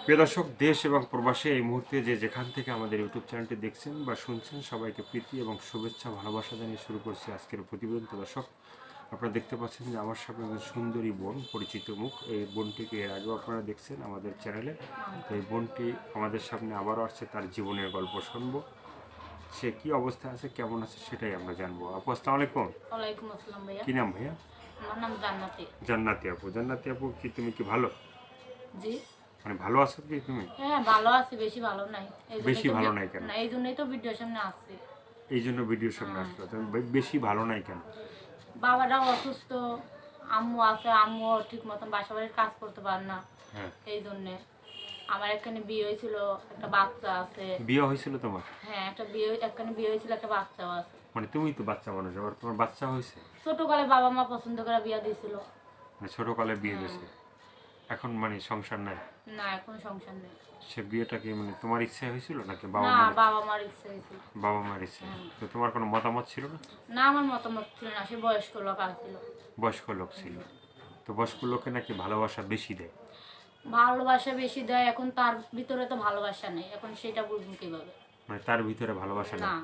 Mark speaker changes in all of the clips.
Speaker 1: প্রিয় দর্শক, দেশ এবং প্রবাসে এই মুহূর্তে যে যেখান থেকে আমাদের ইউটিউব চ্যানেলটি দেখছেন বা শুনছেন, সবাইকে প্রীতি এবং শুভেচ্ছা ভালোবাসা জানিয়ে শুরু করছি আজকের প্রতিবেদন। তো দর্শক, আপনারা দেখতে পাচ্ছেন যে আমার সামনে একজন সুন্দরী বোন, পরিচিত মুখ। এই বোনটিকে এর আগেও আপনারা দেখছেন আমাদের চ্যানেলে। তো এই বোনটি আমাদের সামনে আবারও আসছে, তার জীবনের গল্প শুনবো। সে কি অবস্থায় আছে, কেমন আছে, সেটাই আমরা জানবো। আপু, আসসালামু আলাইকুম।
Speaker 2: ওয়ালাইকুম আসসালাম ভাইয়া।
Speaker 1: কি নাম ভাইয়া?
Speaker 2: আমার নাম জান্নাতি।
Speaker 1: জান্নাতি আপু। জান্নাতি আপু, কি তুমি কি ভালো,
Speaker 2: জি।
Speaker 1: মানে ভালো আছো কি তুমি?
Speaker 2: হ্যাঁ, ভালো আছি, বেশি ভালো নাই।
Speaker 1: বেশি ভালো নাই কেন?
Speaker 2: এই জন্যই তো ভিডিওর সামনে আসছি।
Speaker 1: এই জন্য ভিডিওর সামনে
Speaker 2: হ্যাঁ।
Speaker 1: আসলো। তুমি বেশি ভালো নাই কেন?
Speaker 2: বাবাটাও অসুস্থ, আম্মু আছে, আম্মু ঠিক মতন বাসা বাড়ির কাজ করতে পারে না।
Speaker 1: হ্যাঁ।
Speaker 2: এই জন্যে আমার এখানে বিয়ে হয়েছিল, একটা বাচ্চা আছে।
Speaker 1: বিয়ে হয়েছিল তোমার?
Speaker 2: হ্যাঁ, এখানে বিয়ে হয়েছিল, একটা বাচ্চাও আছে।
Speaker 1: মানে তুমি তো বাচ্চা মানুষ, আবার তোমার বাচ্চা হয়েছে?
Speaker 2: ছোটকালে বাবা মা পছন্দ করে বিয়ে দিয়েছিল।
Speaker 1: মানে ছোটকালে বিয়ে
Speaker 2: হ্যাঁ।
Speaker 1: দিয়েছে। এখন মানে সংসার নাই?
Speaker 2: না, এখন সংসার নেই।
Speaker 1: সে বিয়েটা কি মানে তোমার ইচ্ছা হয়েছিল নাকি
Speaker 2: না, বাবা মার ইচ্ছে হয়েছিল।
Speaker 1: বাবা মার ইচ্ছা?
Speaker 2: হ্যাঁ।
Speaker 1: তো তোমার কোনো মতামত ছিল না?
Speaker 2: না, আমার মতামত ছিল না, সে বয়স্ক লোক আসছিল।
Speaker 1: বয়স্ক লোক ছিল। তো বয়স্ক লোকে নাকি ভালোবাসা বেশি দেয়?
Speaker 2: ভালোবাসা বেশি দেয়, এখন তার ভিতরে তো ভালোবাসা নেই, এখন সেটা বুঝবো কিভাবে?
Speaker 1: মানে তার ভিতরে ভালোবাসা নেই?
Speaker 2: না।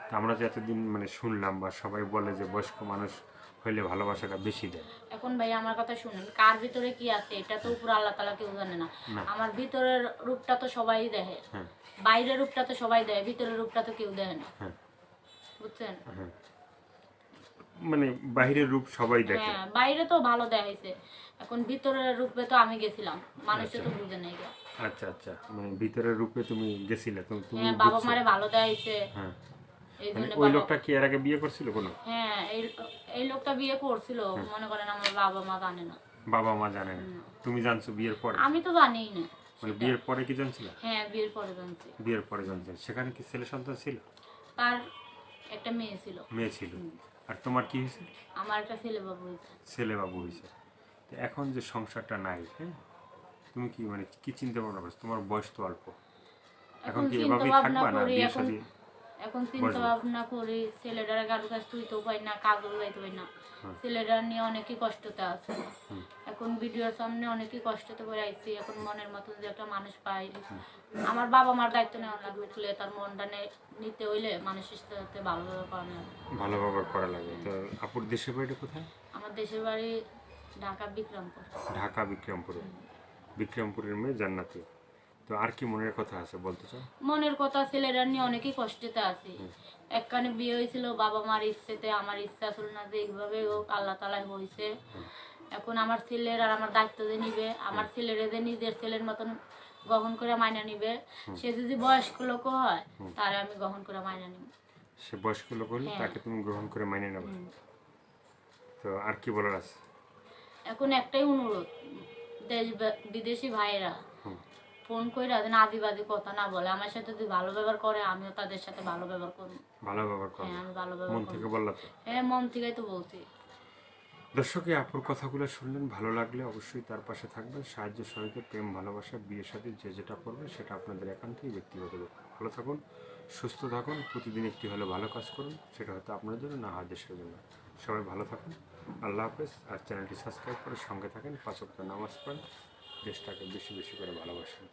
Speaker 1: তো আমরা যে এতদিন মানে শুনলাম বা সবাই বলে যে বয়স্ক মানুষ হইলে ভালোবাসাটা বেশি দেয়।
Speaker 2: এখন ভাই আমার কথা শুনুন, কার ভিতরে কি আছে এটা তো উপর আল্লাহ তাআলা কেউ জানে না।
Speaker 1: না।
Speaker 2: আমার ভিতরের রূপটা তো সবাই দেখে।
Speaker 1: হ্যাঁ।
Speaker 2: বাইরের রূপটা তো সবাই দেয়, ভিতরের রূপটা তো কেউ দেখে না।
Speaker 1: হ্যাঁ।
Speaker 2: বুঝছেন?
Speaker 1: হ্যাঁ। মানে বাহিরের রূপ সবাই দেখে।
Speaker 2: হ্যাঁ, বাইরে তো ভালো দেখাইছে, এখন ভিতরের রূপে তো আমি গেছিলাম, মানুষে
Speaker 1: আচ্ছা
Speaker 2: তো বুঝে নেই গা।
Speaker 1: আচ্ছা আচ্ছা, মানে ভিতরের রূপে তুমি গেছিলে, তুমি তুমি
Speaker 2: হ্যাঁ, বাবা
Speaker 1: বুঝছো?
Speaker 2: মারে ভালো দেখাইছে,
Speaker 1: হ্যাঁ।
Speaker 2: এই
Speaker 1: মানে
Speaker 2: জন্য
Speaker 1: ওই
Speaker 2: বাবা।
Speaker 1: লোকটা কি এর আগে বিয়ে করছিল কোনো?
Speaker 2: হ্যাঁ, এই লোকটা বিয়ে করছিল, মনে করেন আমার বাবা মা জানে না।
Speaker 1: বাবা মা জানে না? তুমি জানছো বিয়ের পরে?
Speaker 2: আমি তো জানিই না
Speaker 1: মানে
Speaker 2: সেটা।
Speaker 1: বিয়ের পরে কি জানছিল?
Speaker 2: হ্যাঁ, বিয়ের পরে জানছি।
Speaker 1: বিয়ের পরে জানছেন। সেখানে কি ছেলে সন্তান ছিল?
Speaker 2: তার একটা মেয়ে ছিল।
Speaker 1: মেয়ে ছিল। আর তোমার কি হয়েছে?
Speaker 2: আমার একটা ছেলে বাবু হয়েছে।
Speaker 1: ছেলে বাবু হয়েছে। তো এখন যে সংসারটা নাই, হ্যাঁ, তুমি কি মানে কি চিন্তা ভাবনা করছো? তোমার বয়স তো অল্প, এখন
Speaker 2: এখন
Speaker 1: কি
Speaker 2: চিন্তা
Speaker 1: এভাবেই
Speaker 2: ভাবনা
Speaker 1: থাকবা না
Speaker 2: করি,
Speaker 1: বিয়ে
Speaker 2: এখন
Speaker 1: শাদী?
Speaker 2: এখন চিন্তা ভাবনা করি, ছেলেটার কারো কাছে তুইতেও পাই না, কাজও যাইতে পাই না। ছেলেটার নিয়ে অনেকই কষ্টতে আছে। এখন ভিডিওর সামনে অনেকই কষ্টতে পড়ে আইছি, এখন মনের মতো যে একটা মানুষ পাই। আমার বাবা মার দায়িত্ব নেওয়া লাগবে, তুলে তার মনটা নিতে হইলে মানুষের সাথে ভালোভাবে করানো হবে।
Speaker 1: ভালো ব্যবহার করা লাগে। তো আপুর দেশের বাড়িটা কোথায়?
Speaker 2: আমার দেশের বাড়ি ঢাকা বিক্রমপুর।
Speaker 1: ঢাকা বিক্রমপুরে। বিক্রমপুরের মেয়ে জান্নাতি। তো আর কি মনের কথা আছে বলতে চাও?
Speaker 2: মনের কথা, ছেলেরা নিয়ে অনেকই কষ্টেতে আছি। একখানে বিয়ে হয়েছিল বাবা মার ইচ্ছেতে, আমার ইচ্ছা ছিল না যে এইভাবে হোক, আল্লাহ তালায় হয়েছে। এখন আমার ছেলের আর আমার দায়িত্ব যে নিবে, আমার ছেলের যে নিজের ছেলের মতন গ্রহণ করে মাইনা নিবে। সে যদি বয়স্ক লোকও হয়, তারে আমি গ্রহণ করে মাইনা নিব।
Speaker 1: সে বয়স্ক লোক হলে
Speaker 2: হ্যাঁ।
Speaker 1: তাকে তুমি গ্রহণ করে মানিয়ে নেবে। তো আর কি বলার আছে?
Speaker 2: এখন একটাই অনুরোধ, বিদেশি ভাইয়েরা ফোন কইরা যেন আদিবাদী কথা না বলে, আমার সাথে যদি ভালো ব্যবহার করে আমিও তাদের সাথে ভালো ব্যবহার করবো।
Speaker 1: ভালো ব্যবহার করো।
Speaker 2: হ্যাঁ, আমি ভালো ব্যবহার
Speaker 1: মন
Speaker 2: করবো।
Speaker 1: থেকে বললা তো?
Speaker 2: হ্যাঁ, মন থেকেই তো বলছি।
Speaker 1: দর্শক, এই আপুর কথাগুলো শুনলেন, ভালো লাগলে অবশ্যই তার পাশে থাকবেন। সাহায্য সহযোগিতা, প্রেম, ভালোবাসা, বিয়ের সাথে যে যেটা করবে সেটা আপনাদের একান্তই ব্যক্তিগত ব্যাপার। ভালো থাকুন, সুস্থ থাকুন, প্রতিদিন একটি হলে ভালো কাজ করুন, সেটা হয়তো আপনার জন্য না হয় দেশের জন্য। সবাই ভালো থাকুন, আল্লাহ হাফেজ। আর চ্যানেলটি সাবস্ক্রাইব করে সঙ্গে থাকেন, 5 ওয়াক্ত নামাজ পড়েন, দেশটাকে বেশি বেশি করে ভালোবাসেন।